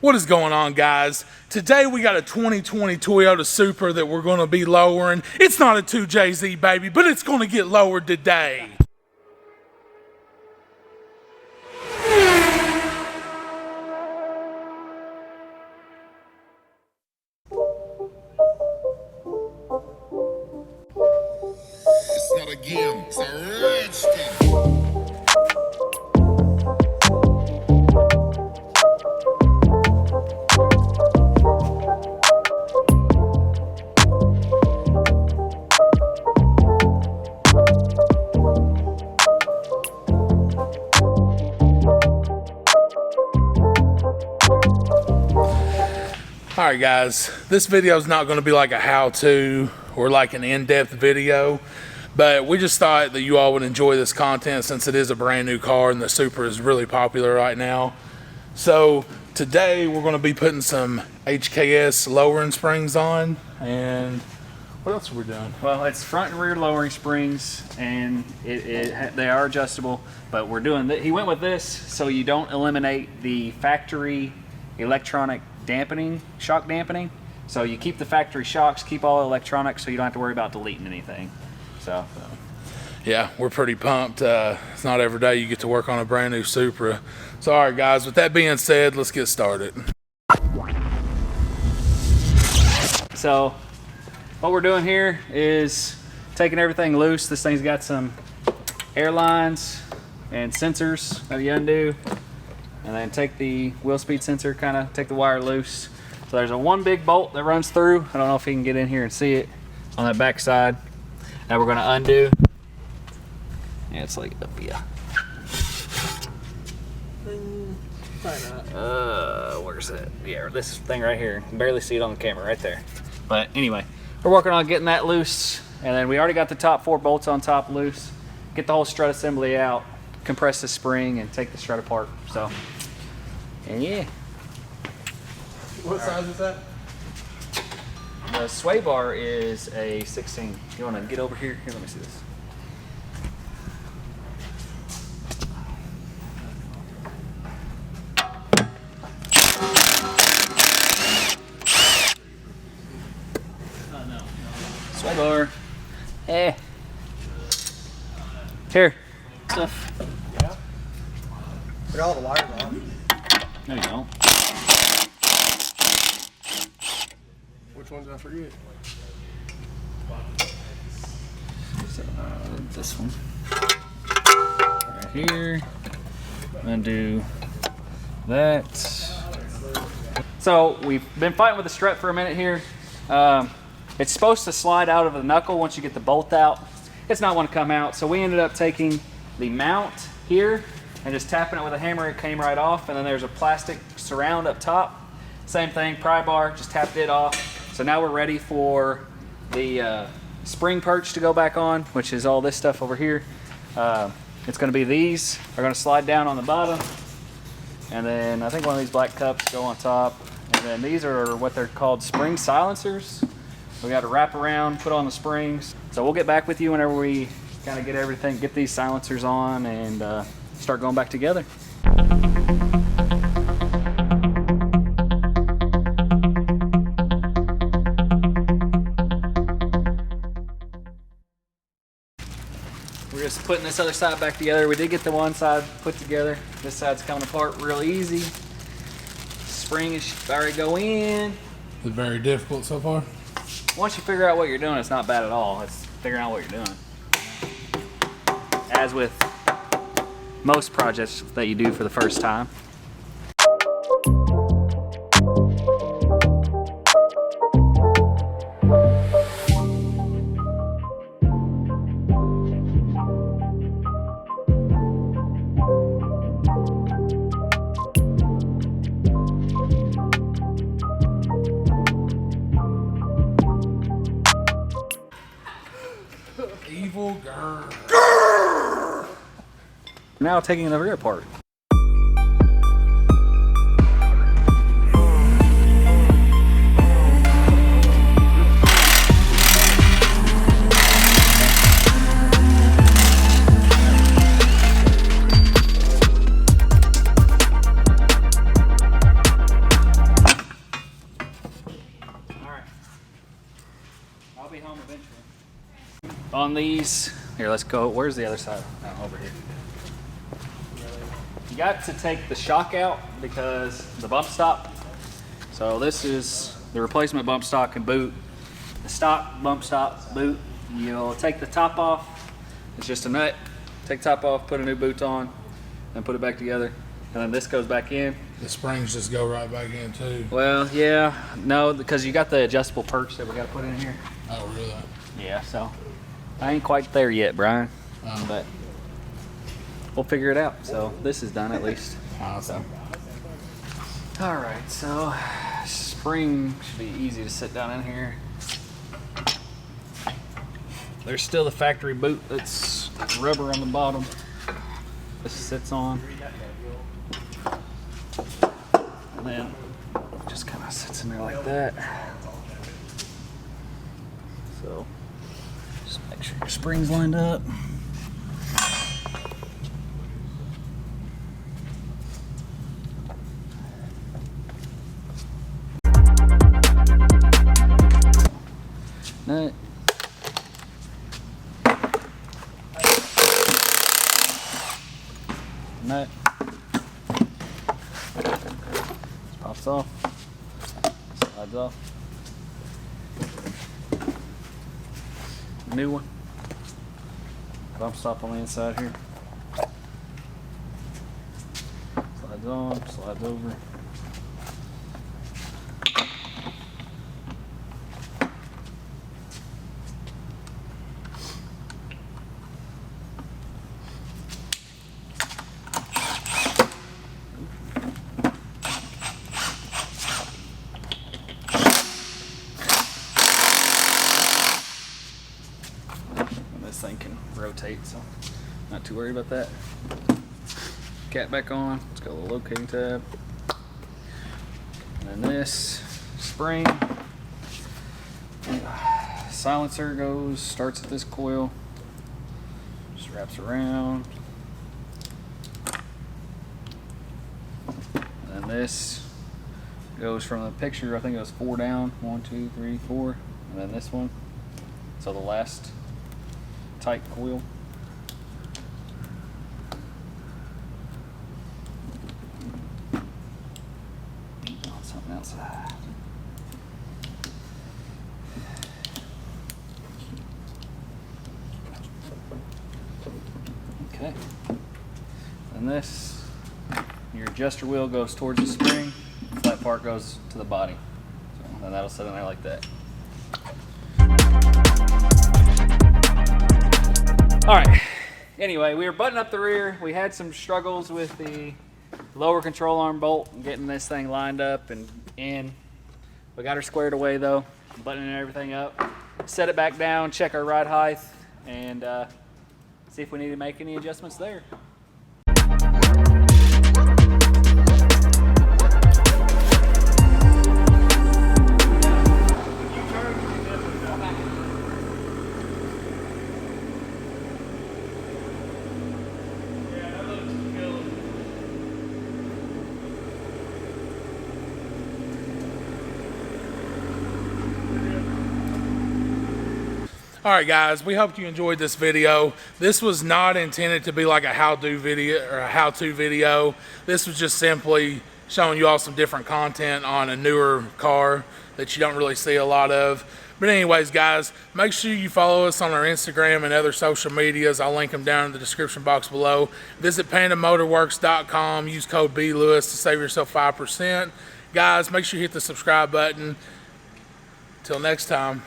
What is going on, guys? Today we got a 2020 Toyota Supra that we're going to be lowering. It's not a 2JZ, baby, but it's going to get lowered today. It's not a game, it's a rich thing. Alright guys, this video is not going to be like a how-to or like an in-depth video, but we just thought that you all would enjoy this content since it is a brand new car and the Supra is really popular right now. So today we're going to be putting some HKS lowering springs on, and what else are we doing? Well, it's front and rear lowering springs, and they are adjustable, but we're doing he went with this so you don't eliminate the factory electronic dampening, shock dampening. So you keep the factory shocks, keep all electronics, so you don't have to worry about deleting anything. So yeah, we're pretty pumped. It's not every day you get to work on a brand new Supra. So all right guys, with that being said, let's get started. So what we're doing here is taking everything loose. This thing's got some air lines and sensors that you undo, and then take the wheel speed sensor, kind of take the wire loose. So there's one big bolt that runs through. I don't know if you can get in here and see it on that back side. That we're gonna undo. Yeah, it's like up here. Where's that? Yeah, this thing right here. You can barely see it on the camera right there. But anyway, we're working on getting that loose. And then we already got the top 4 bolts on top loose. Get the whole strut assembly out, compress the spring, and take the strut apart. So, and yeah. What size is that? The sway bar is a 16. You want to get over here? Here, let me see this. Sway bar. Here. Stuff. Yeah. Put all the wires on. No, you don't. Which ones did I forget? So, this one. Right here. Undo that. So we've been fighting with the strut for a minute here. It's supposed to slide out of the knuckle once you get the bolt out. It's not want to come out, so we ended up taking the mount here and just tapping it with a hammer. It came right off, and then there's a plastic surround up top. Same thing, pry bar, just tapped it off. So now we're ready for the spring perch to go back on, which is all this stuff over here. It's going to be these are going to slide down on the bottom, and then I think one of these black cups go on top, and then these are what they're called spring silencers. We got to wrap around, put on the springs. So we'll get back with you whenever we kind of get everything, get these silencers on, and start going back together. We're just putting this other side back together. We did get the one side put together. This side's coming apart real easy. Spring is already go in. Is it very difficult so far? Once you figure out what you're doing, it's not bad at all. It's figuring out what you're doing. As with most projects that you do for the first time. Evil grr. Now taking the rear apart. be home eventually. On these, here, let's go. Where's the other side? Oh, over here. You got to take the shock out because the bump stop. So this is the replacement bump stock and boot. The stock bump stop boot, you'll take the top off. It's just a nut. Take the top off, put a new boot on, and put it back together. And then this goes back in. The springs just go right back in too. Well, yeah, no, because you got the adjustable perch that we got to put in here. Oh, really? Yeah, so I ain't quite there yet, Brian, but we'll figure it out. So this is done at least. Awesome. All right, so spring should be easy to sit down in here. There's still the factory boot that's rubber on the bottom. This sits on. And then just kind of sits in there like that. So just make sure your spring's lined up. Nut. Nut. Pops off. Slides off. New one. Bump stop on the inside here. Slides on, slides over. Thing can rotate, so not too worried about that. Cap back on. It's got a little locating tab. And then this spring silencer starts at this coil, just wraps around. And then this goes from the picture, I think it was 4 down, 1, 2, 3, 4, and then this one. So the last tight coil. On something else. Okay. And this, your adjuster wheel goes towards the spring, the flat part goes to the body. So then that'll sit in there like that. All right, anyway, we were buttoning up the rear. We had some struggles with the lower control arm bolt and getting this thing lined up and in. We got her squared away though, buttoning everything up. Set it back down, check our ride height, and see if we need to make any adjustments there. All right, guys, we hope you enjoyed this video. This was not intended to be like a how-to video. This was just simply showing you all some different content on a newer car that you don't really see a lot of. But anyways, guys, make sure you follow us on our Instagram and other social medias. I'll link them down in the description box below. Visit pandamotorworks.com. Use code BLewis to save yourself 5%. Guys, make sure you hit the subscribe button. Till next time.